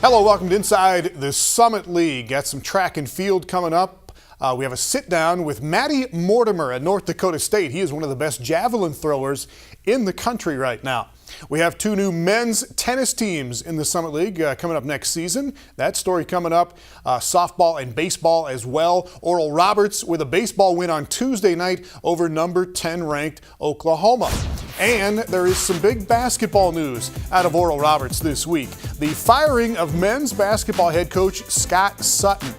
Hello, welcome to Inside the Summit League. Got some track and field coming up. We have a sit down with Matti Mortimore at North Dakota State. He is one of the best javelin throwers in the country right now. We have two new men's tennis teams in the Summit League coming up next season. That story coming up. Softball and baseball as well. Oral Roberts with a baseball win on Tuesday night over number 10 ranked Oklahoma. And there is some big basketball news out of Oral Roberts this week. The firing of men's basketball head coach Scott Sutton.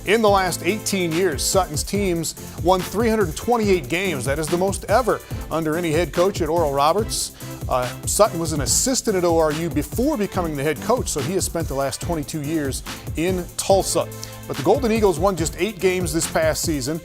In the last 18 years, Sutton's teams won 328 games. That is the most ever under any head coach at Oral Roberts. Sutton was an assistant at ORU before becoming the head coach, so he has spent the last 22 years in Tulsa. But the Golden Eagles won just 8 games this past season,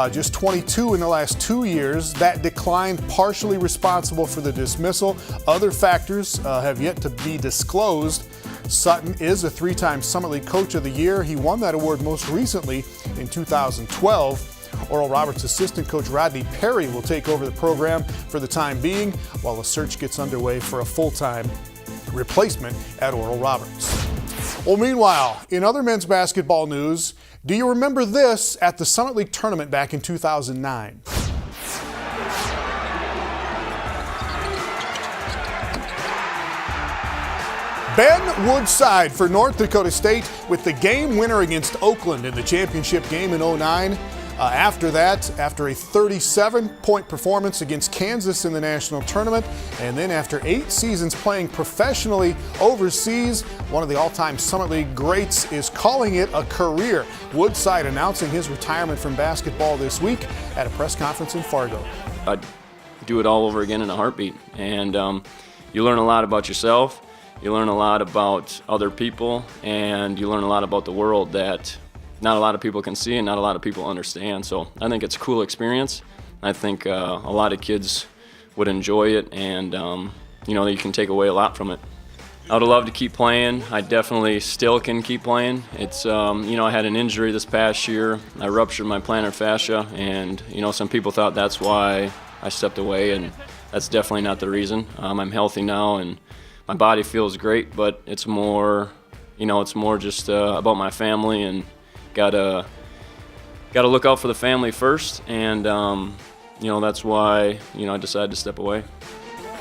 just 22 in the last 2 years. That decline partially responsible for the dismissal. Other factors have yet to be disclosed. Sutton is a 3-time Summit League Coach of the Year. He won that award most recently in 2012. Oral Roberts assistant coach Rodney Perry will take over the program for the time being while the search gets underway for a full-time replacement at Oral Roberts. Well, meanwhile, in other men's basketball news, do you remember this at the Summit League tournament back in 2009? Ben Woodside for North Dakota State with the game winner against Oakland in the championship game in 2009. After that, after a 37-point performance against Kansas in the national tournament, and then after 8 seasons playing professionally overseas, one of the all-time Summit League greats is calling it a career. Woodside announcing his retirement from basketball this week at a press conference in Fargo. I'd do it all over again in a heartbeat, and you learn a lot about yourself, you learn a lot about other people, and you learn a lot about the world that not a lot of people can see and not a lot of people understand. So I think it's a cool experience. I think a lot of kids would enjoy it, and you can take away a lot from it. I would love to keep playing. I definitely still can keep playing. It's I had an injury this past year. I ruptured my plantar fascia, and some people thought that's why I stepped away, and that's definitely not the reason. I'm healthy now, and my body feels great, but it's more just about my family, and gotta look out for the family first, and that's why I decided to step away.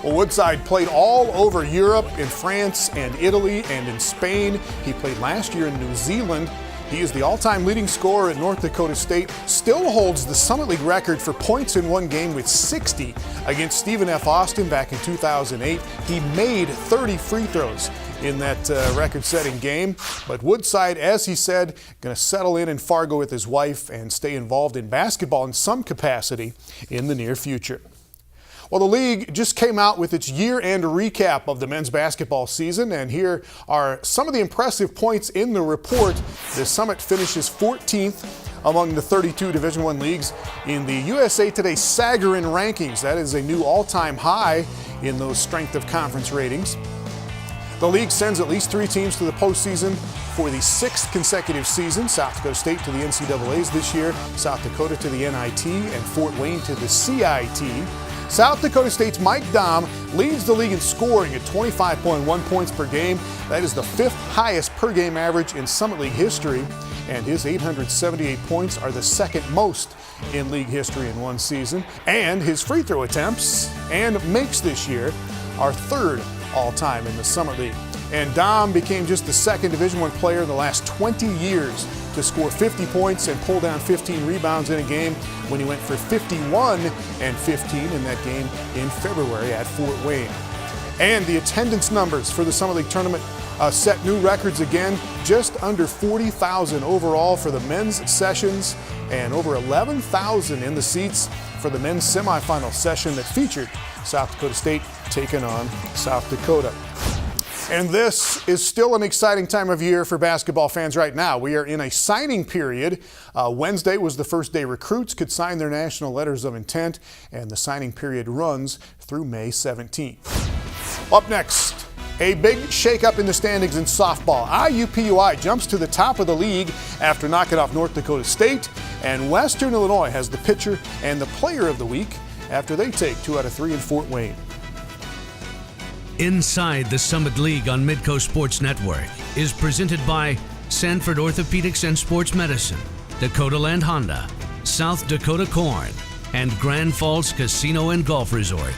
Well, Woodside played all over Europe, in France and Italy and in Spain. He played last year in New Zealand. He is the all-time leading scorer at North Dakota State, still holds the Summit League record for points in one game with 60 against Stephen F. Austin back in 2008. He made 30 free throws in that record-setting game. But Woodside, as he said, going to settle in Fargo with his wife and stay involved in basketball in some capacity in the near future. Well, the league just came out with its year-end recap of the men's basketball season, and here are some of the impressive points in the report. The Summit finishes 14th among the 32 Division I leagues in the USA Today Sagarin rankings. That is a new all-time high in those strength of conference ratings. The league sends at least 3 teams to the postseason for the 6th consecutive season. South Dakota State to the NCAAs this year, South Dakota to the NIT, and Fort Wayne to the CIT. South Dakota State's Mike Dahm leads the league in scoring at 25.1 points per game. That is the 5th highest per game average in Summit League history, and his 878 points are the 2nd most in league history in one season. And his free throw attempts and makes this year are 3rd all-time in the Summit League. And Dahm became just the 2nd Division I player in the last 20 years to score 50 points and pull down 15 rebounds in a game when he went for 51 and 15 in that game in February at Fort Wayne. And the attendance numbers for the Summit League tournament set new records again, just under 40,000 overall for the men's sessions and over 11,000 in the seats for the men's semifinal session that featured South Dakota State taking on South Dakota. And this is still an exciting time of year for basketball fans right now. We are in a signing period. Wednesday was the first day recruits could sign their national letters of intent, and the signing period runs through May 17th. Up next, a big shakeup in the standings in softball. IUPUI jumps to the top of the league after knocking off North Dakota State, and Western Illinois has the pitcher and the player of the week after they take 2 out of 3 in Fort Wayne. Inside the Summit League on Midco Sports Network. is presented by Sanford Orthopedics and Sports Medicine, Dakota Land Honda, South Dakota Corn, and Grand Falls Casino and Golf Resort.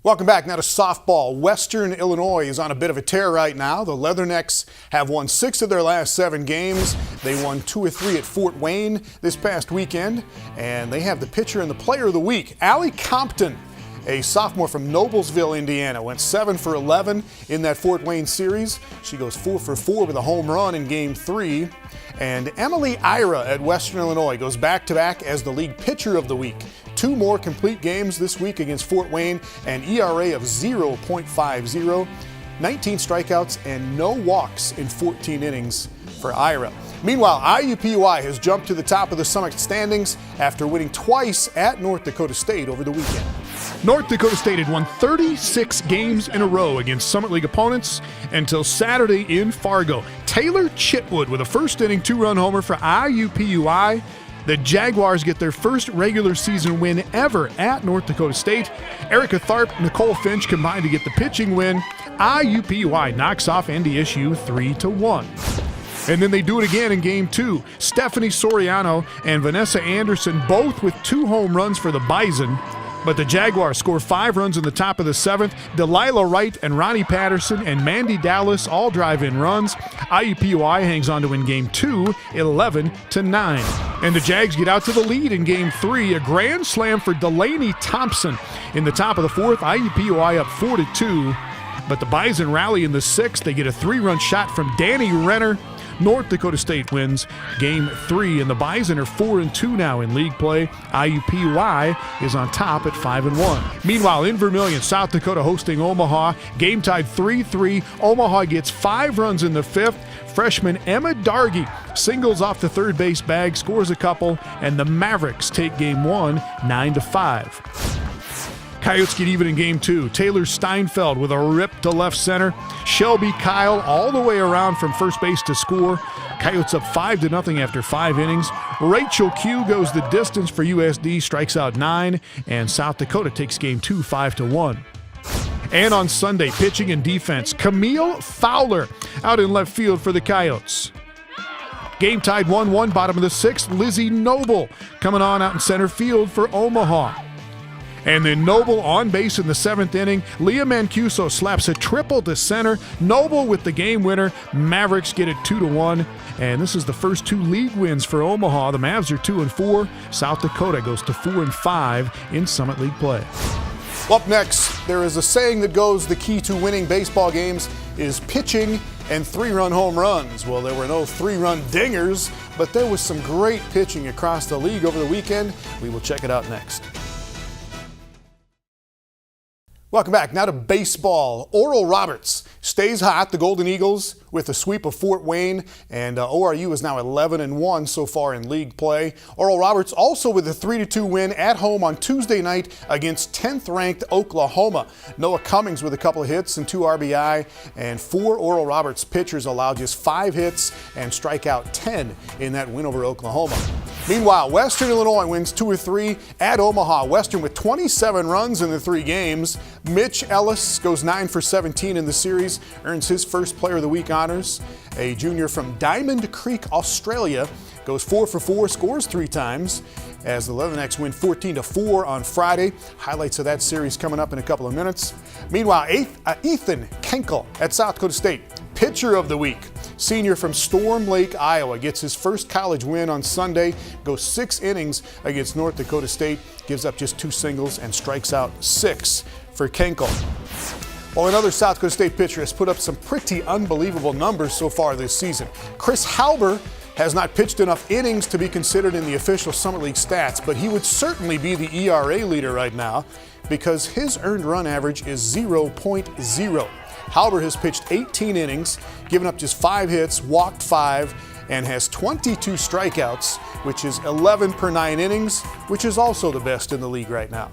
Welcome back now to softball. Western Illinois is on a bit of a tear right now. The Leathernecks have won 6 of their last 7 games. They won 2 or 3 at Fort Wayne this past weekend, and they have the pitcher and the player of the week. Allie Compton, a sophomore from Noblesville, Indiana, went 7 for 11 in that Fort Wayne series. She goes 4 for 4 with a home run in Game 3. And Emily Ira at Western Illinois goes back-to-back as the league pitcher of the week. 2 more complete games this week against Fort Wayne, an ERA of 0.50, 19 strikeouts, and no walks in 14 innings for Ira. Meanwhile, IUPUI has jumped to the top of the Summit standings after winning twice at North Dakota State over the weekend. North Dakota State had won 36 games in a row against Summit League opponents until Saturday in Fargo. Taylor Chitwood with a first-inning 2-run homer for IUPUI. The Jaguars get their first regular season win ever at North Dakota State. Erica Tharp, Nicole Finch combined to get the pitching win. IUPUI knocks off NDSU 3-1. And then they do it again in Game 2. Stephanie Soriano and Vanessa Anderson both with 2 home runs for the Bison. But the Jaguars score 5 runs in the top of the 7th. Delilah Wright and Ronnie Patterson and Mandy Dallas all drive in runs. IUPUI hangs on to win Game 2, 11-9. And the Jags get out to the lead in Game 3. A grand slam for Delaney Thompson. In the top of the 4th, IUPUI up 4-2. But the Bison rally in the 6th. They get a 3-run shot from Danny Renner. North Dakota State wins Game 3, and the Bison are 4-2 now in league play. IUPUI is on top at 5-1. Meanwhile, in Vermilion, South Dakota hosting Omaha. Game tied 3-3. Omaha gets 5 runs in the 5th. Freshman Emma Dargy singles off the third base bag, scores a couple, and the Mavericks take Game 1 9-5. Coyotes get even in Game 2. Taylor Steinfeld with a rip to left center. Shelby Kyle all the way around from first base to score. Coyotes up 5-0 after 5 innings. Rachel Q goes the distance for USD, strikes out 9, and South Dakota takes Game 2 5-1. And on Sunday, pitching and defense, Camille Fowler out in left field for the Coyotes. Game tied 1-1, bottom of the 6th. Lizzie Noble coming on out in center field for Omaha. And then Noble on base in the 7th inning. Leah Mancuso slaps a triple to center. Noble with the game winner. Mavericks get it 2-1. And this is the first 2 league wins for Omaha. The Mavs are 2-4. South Dakota goes to 4-5 in Summit League play. Up next, there is a saying that goes, the key to winning baseball games is pitching and 3-run home runs. Well, there were no 3-run dingers, but there was some great pitching across the league over the weekend. We will check it out next. Welcome back. Now to baseball. Oral Roberts stays hot. The Golden Eagles with a sweep of Fort Wayne, and ORU is now 11-1 so far in league play. Oral Roberts also with a 3-2 win at home on Tuesday night against 10th-ranked Oklahoma. Noah Cummings with a couple of hits and 2 RBI, and 4 Oral Roberts pitchers allowed just 5 hits and strike out 10 in that win over Oklahoma. Meanwhile, Western Illinois wins 2 or 3 at Omaha. Western with 27 runs in the 3 games. Mitch Ellis goes 9 for 17 in the series, earns his first Player of the Week honors. A junior from Diamond Creek, Australia, goes 4 for 4, scores 3 times as the Leathernecks win 14-4 on Friday. Highlights of that series coming up in a couple of minutes. Meanwhile, Ethan Kenkel at South Dakota State, Pitcher of the Week. Senior from Storm Lake, Iowa, gets his first college win on Sunday, goes 6 innings against North Dakota State, gives up just 2 singles and strikes out 6 for Kenkel. Well, another South Dakota State pitcher has put up some pretty unbelievable numbers so far this season. Chris Halber has not pitched enough innings to be considered in the official Summit League stats, but he would certainly be the ERA leader right now because his earned run average is 0.0. Halber has pitched 18 innings, given up just 5 hits, walked 5, and has 22 strikeouts, which is 11 per 9 innings, which is also the best in the league right now.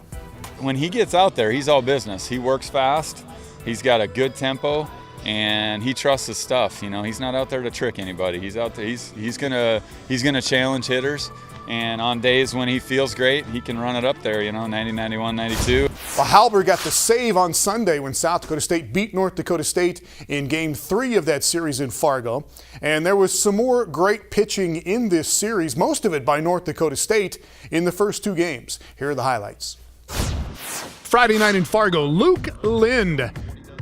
When he gets out there, he's all business. He works fast, he's got a good tempo, and he trusts his stuff. You know, he's not out there to trick anybody. He's out there. He's gonna challenge hitters, And on days when he feels great, he can run it up there, 90, 91, 92. Well, Halber got the save on Sunday when South Dakota State beat North Dakota State in Game 3 of that series in Fargo. And there was some more great pitching in this series, most of it by North Dakota State in the first 2 games. Here are the highlights. Friday night in Fargo, Luke Lind.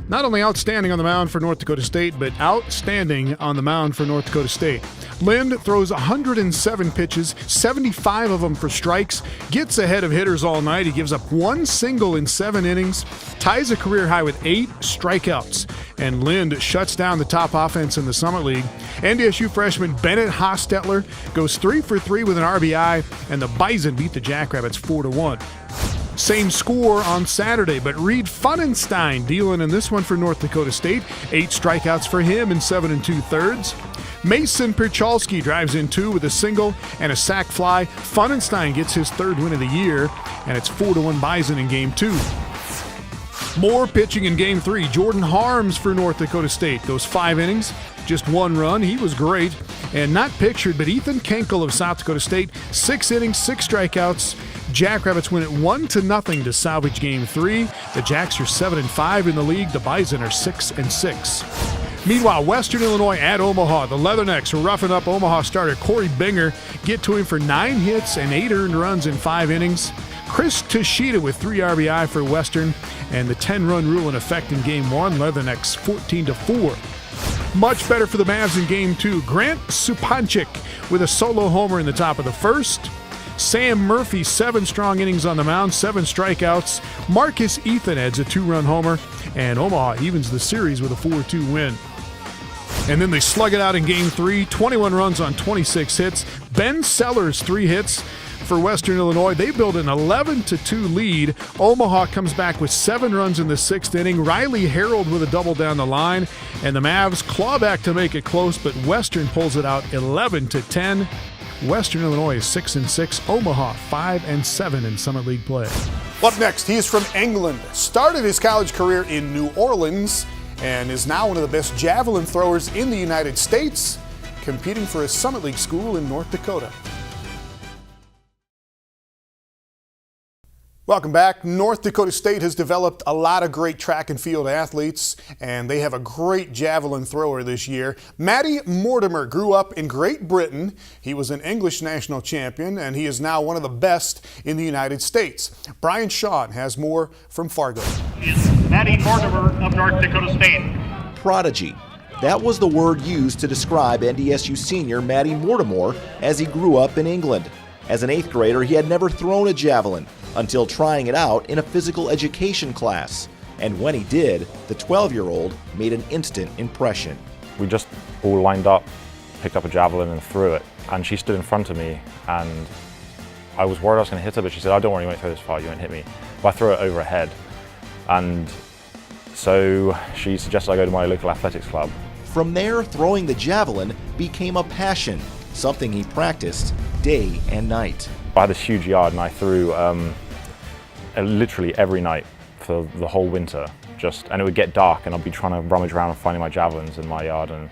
Not only outstanding on the mound for North Dakota State, but outstanding on the mound for North Dakota State. Lind throws 107 pitches, 75 of them for strikes, gets ahead of hitters all night. He gives up 1 single in 7 innings, ties a career high with 8 strikeouts, and Lind shuts down the top offense in the Summit League. NDSU freshman Bennett Hostetler goes 3 for 3 with an RBI, and the Bison beat the Jackrabbits 4-1. Same score on Saturday, but Reed Funenstein dealing in this one for North Dakota State. 8 strikeouts for him in 7 2/3. Mason Perchalski drives in 2 with a single and a sac fly. Funenstein gets his 3rd win of the year, and it's 4-1 Bison in Game 2. More pitching in Game 3. Jordan Harms for North Dakota State goes 5 innings, just 1 run. He was great. And not pictured, but Ethan Kenkel of South Dakota State, 6 innings, 6 strikeouts. Jackrabbits win it 1-0 to salvage Game 3. The Jacks are 7-5 in the league. The Bison are 6-6. Meanwhile, Western Illinois at Omaha. The Leathernecks are roughing up Omaha starter Corey Binger. Get to him for 9 hits and 8 earned runs in 5 innings. Chris Tashita with 3 RBI for Western, and the 10-run rule in effect in Game 1. Leathernecks 14-4. Much better for the Mavs in Game 2. Grant Supanchik with a solo homer in the top of the first. Sam Murphy, 7 strong innings on the mound, 7 strikeouts. Marcus Ethan adds a 2-run homer, and Omaha evens the series with a 4-2 win. And then they slug it out in Game 3, 21 runs on 26 hits. Ben Sellers, 3 hits for Western Illinois. They build an 11-2 lead. Omaha comes back with 7 runs in the 6th inning. Riley Harold with a double down the line, and the Mavs claw back to make it close, but Western pulls it out 11-10. Western Illinois is 6-6, Omaha 5-7 in Summit League play. Up next, he is from England, started his college career in New Orleans, and is now one of the best javelin throwers in the United States, competing for a Summit League school in North Dakota. Welcome back. North Dakota State has developed a lot of great track and field athletes, and they have a great javelin thrower this year. Matti Mortimore grew up in Great Britain. He was an English national champion, and he is now one of the best in the United States. Brian Shawn has more from Fargo. Is Matti Mortimore of North Dakota State. Prodigy. That was the word used to describe NDSU senior Matti Mortimore as he grew up in England. As an 8th grader, he had never thrown a javelin until trying it out in a physical education class. And when he did, the 12-year-old made an instant impression. We just all lined up, picked up a javelin and threw it. And she stood in front of me, and I was worried I was going to hit her, but she said, "Oh, don't worry, you won't throw this far, you won't hit me." But I threw it over her head. And so she suggested I go to my local athletics club. From there, throwing the javelin became a passion, something he practiced day and night. I had this huge yard, and I threw literally every night for the whole winter. And it would get dark, and I'd be trying to rummage around and finding my javelins in my yard. And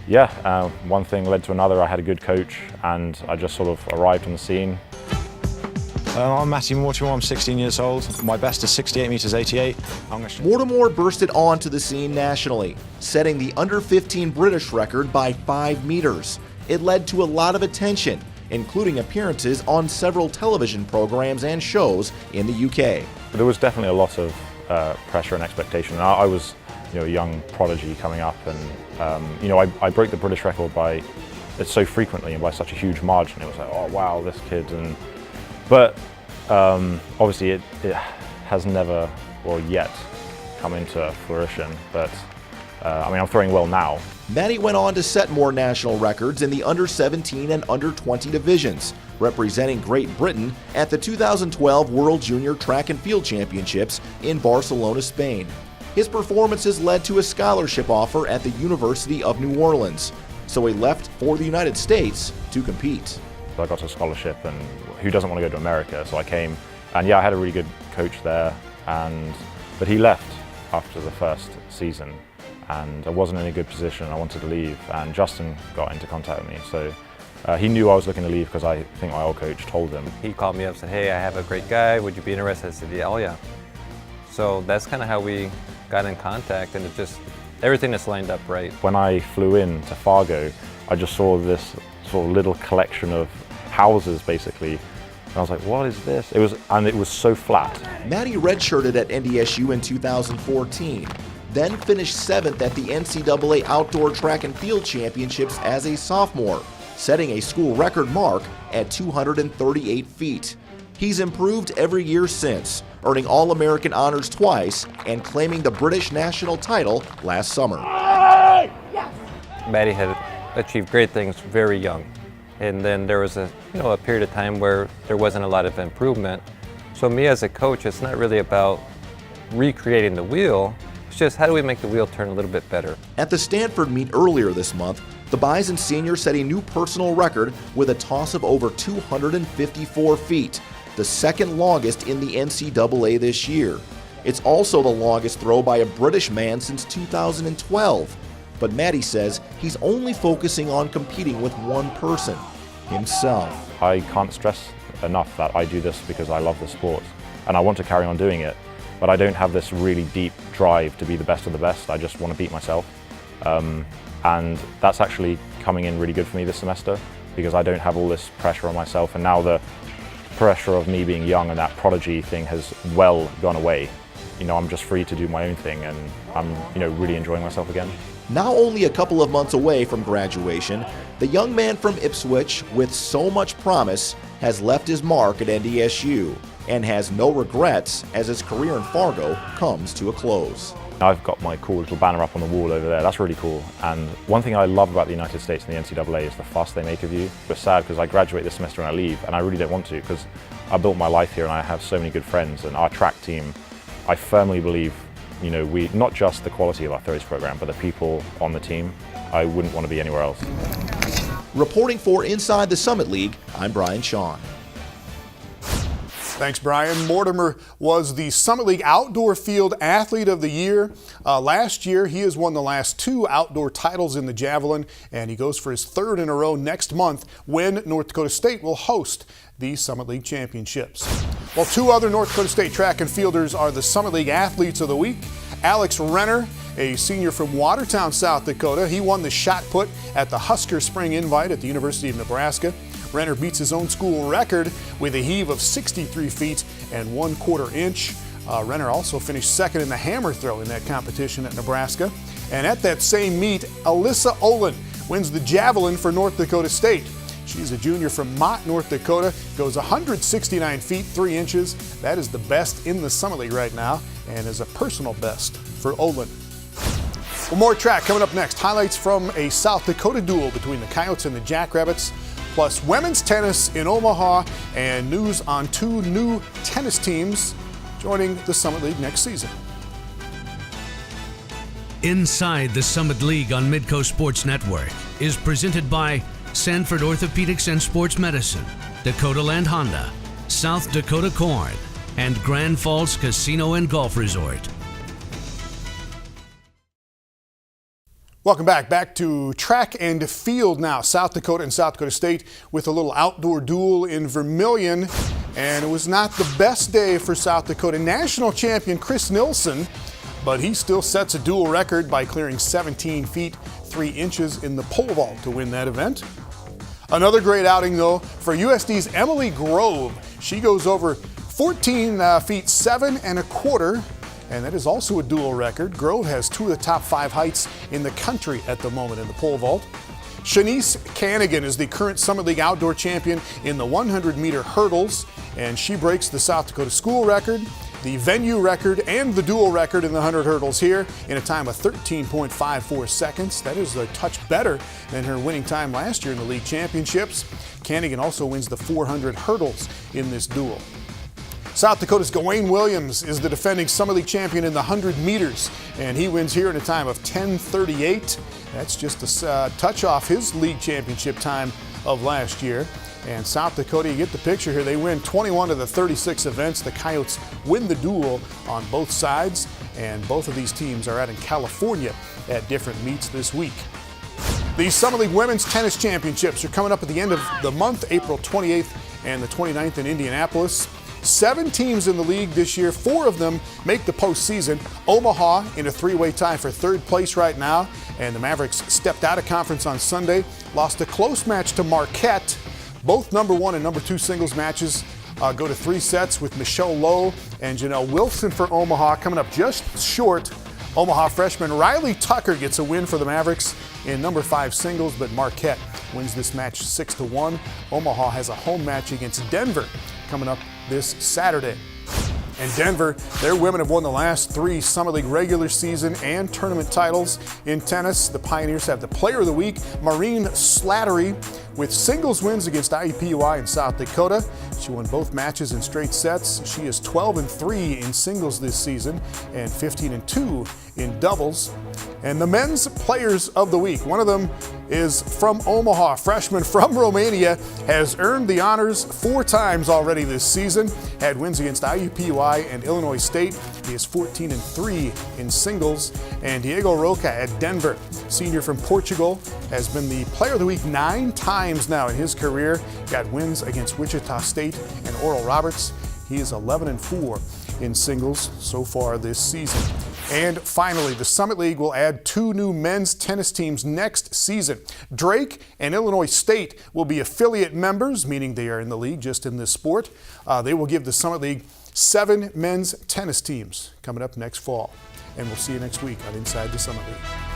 yeah, one thing led to another. I had a good coach, and I just sort of arrived on the scene. I'm Matti Mortimore, I'm 16 years old. My best is 68 meters 88. Mortimore bursted onto the scene nationally, setting the under-15 British record by 5 meters. It led to a lot of attention, including appearances on several television programs and shows in the UK. There was definitely a lot of pressure and expectation. And I was, a young prodigy coming up, and I broke the British record by so frequently and by such a huge margin. It was like, oh wow, this kid. But obviously it has never or yet come into fruition. But I'm throwing well now. Matti went on to set more national records in the under-17 and under-20 divisions, representing Great Britain at the 2012 World Junior Track and Field Championships in Barcelona, Spain. His performances led to a scholarship offer at the University of New Orleans, so he left for the United States to compete. I got a scholarship, and who doesn't want to go to America? So I came, and yeah, I had a really good coach there, but he left after the first season. And I wasn't in a good position. I wanted to leave, and Justin got into contact with me. So He knew I was looking to leave because I think my old coach told him. He called me up and said, hey, I have a great guy, would you be interested? I said, yeah, oh yeah. So that's kind of how we got in contact, and it just, everything is lined up right. When I flew in to Fargo, I just saw this sort of little collection of houses basically. And I was like, what is this? It was so flat. Matti redshirted at NDSU in 2014, then finished 7th at the NCAA Outdoor Track and Field Championships as a sophomore, setting a school record mark at 238 feet. He's improved every year since, earning All-American honors twice and claiming the British national title last summer. Matti had achieved great things very young. And then there was a period of time where there wasn't a lot of improvement. So me as a coach, it's not really about recreating the wheel, it's just how do we make the wheel turn a little bit better. At the Stanford meet earlier this month, the Bison senior set a new personal record with a toss of over 254 feet, the second longest in the NCAA this year. It's also the longest throw by a British man since 2012. But Matti says he's only focusing on competing with one person, himself. I can't stress enough that I do this because I love the sport and I want to carry on doing it, but I don't have this really deep drive to be the best of the best. I just want to beat myself. And that's actually coming in really good for me this semester because I don't have all this pressure on myself, and now the pressure of me being young and that prodigy thing has well gone away. I'm just free to do my own thing, and I'm really enjoying myself again. Now only a couple of months away from graduation, the young man from Ipswich with so much promise has left his mark at NDSU and has no regrets as his career in Fargo comes to a close. I've got my cool little banner up on the wall over there. That's really cool. And one thing I love about the United States and the NCAA is the fuss they make of you. It's sad because I graduate this semester and I leave, and I really don't want to because I built my life here and I have so many good friends. And our track team, I firmly believe, we not just the quality of our throws program, but the people on the team. I wouldn't want to be anywhere else. Reporting for Inside the Summit League, I'm Brian Shawn. Thanks, Brian. Mortimore was the Summit League Outdoor Field Athlete of the Year. Last year, he has won the last 2 outdoor titles in the javelin, and he goes for his 3rd in a row next month when North Dakota State will host the Summit League Championships. While 2 other North Dakota State track and fielders are the Summit League Athletes of the Week. Alex Renner, a senior from Watertown, South Dakota, he won the shot put at the Husker Spring Invite at the University of Nebraska. Renner beats his own school record with a heave of 63 feet and 1/4 inch. Renner also finished 2nd in the hammer throw in that competition at Nebraska. And at that same meet, Alyssa Olin wins the javelin for North Dakota State. She's a junior from Mott, North Dakota, goes 169 feet 3 inches. That is the best in the Summit League right now and is a personal best for Olin. Well, more track coming up next. Highlights from a South Dakota duel between the Coyotes and the Jackrabbits, plus women's tennis in Omaha and news on 2 new tennis teams joining the Summit League next season. Inside the Summit League on Midco Sports Network is presented by Sanford Orthopedics and Sports Medicine, Dakota Land Honda, South Dakota Corn, and Grand Falls Casino and Golf Resort. Welcome back to track and field now. South Dakota and South Dakota State with a little outdoor duel in Vermillion. And it was not the best day for South Dakota national champion Chris Nilsson, but he still sets a dual record by clearing 17 feet 3 inches in the pole vault to win that event. Another great outing though for USD's Emily Grove. She goes over 14 feet 7 1/4. And that is also a dual record. Grove has 2 of the top 5 heights in the country at the moment in the pole vault. Shanice Canigan is the current Summit League outdoor champion in the 100-meter hurdles, and she breaks the South Dakota school record, the venue record, and the dual record in the 100 hurdles here in a time of 13.54 seconds. That is a touch better than her winning time last year in the league championships. Canigan also wins the 400 hurdles in this duel. South Dakota's Gawain Williams is the defending Summit League champion in the 100 meters, and he wins here in a time of 10:38. That's just a touch off his league championship time of last year. And South Dakota, you get the picture here, they win 21 of the 36 events. The Coyotes win the duel on both sides, and both of these teams are out in California at different meets this week. The Summit League Women's Tennis Championships are coming up at the end of the month, April 28th and the 29th in Indianapolis. 7 teams in the league this year. 4 of them make the postseason. Omaha in a 3-way tie for 3rd place right now. And the Mavericks stepped out of conference on Sunday, lost a close match to Marquette. Both number 1 and number 2 singles matches go to 3 sets with Michelle Lowe and Janelle Wilson for Omaha. Coming up just short, Omaha freshman Riley Tucker gets a win for the Mavericks in number 5 singles, but Marquette wins this match 6-1. Omaha has a home match against Denver coming up this Saturday. And Denver, their women have won the last 3 Summit League regular season and tournament titles. In tennis, the Pioneers have the Player of the Week, Maureen Slattery, with singles wins against IUPUI in South Dakota. She won both matches in straight sets. She is 12-3 in singles this season and 15-2 in doubles. And the men's Players of the Week, one of them is from Omaha. Freshman from Romania, has earned the honors 4 times already this season. Had wins against IUPUI and Illinois State. He is 14-3 in singles. And Diego Roca at Denver, senior from Portugal, has been the Player of the Week 9 times now in his career. Got wins against Wichita State and Oral Roberts. He is 11-4 in singles so far this season. And finally, the Summit League will add 2 new men's tennis teams next season. Drake and Illinois State will be affiliate members, meaning they are in the league just in this sport. They will give the Summit League 7 men's tennis teams coming up next fall. And we'll see you next week on Inside the Summit League.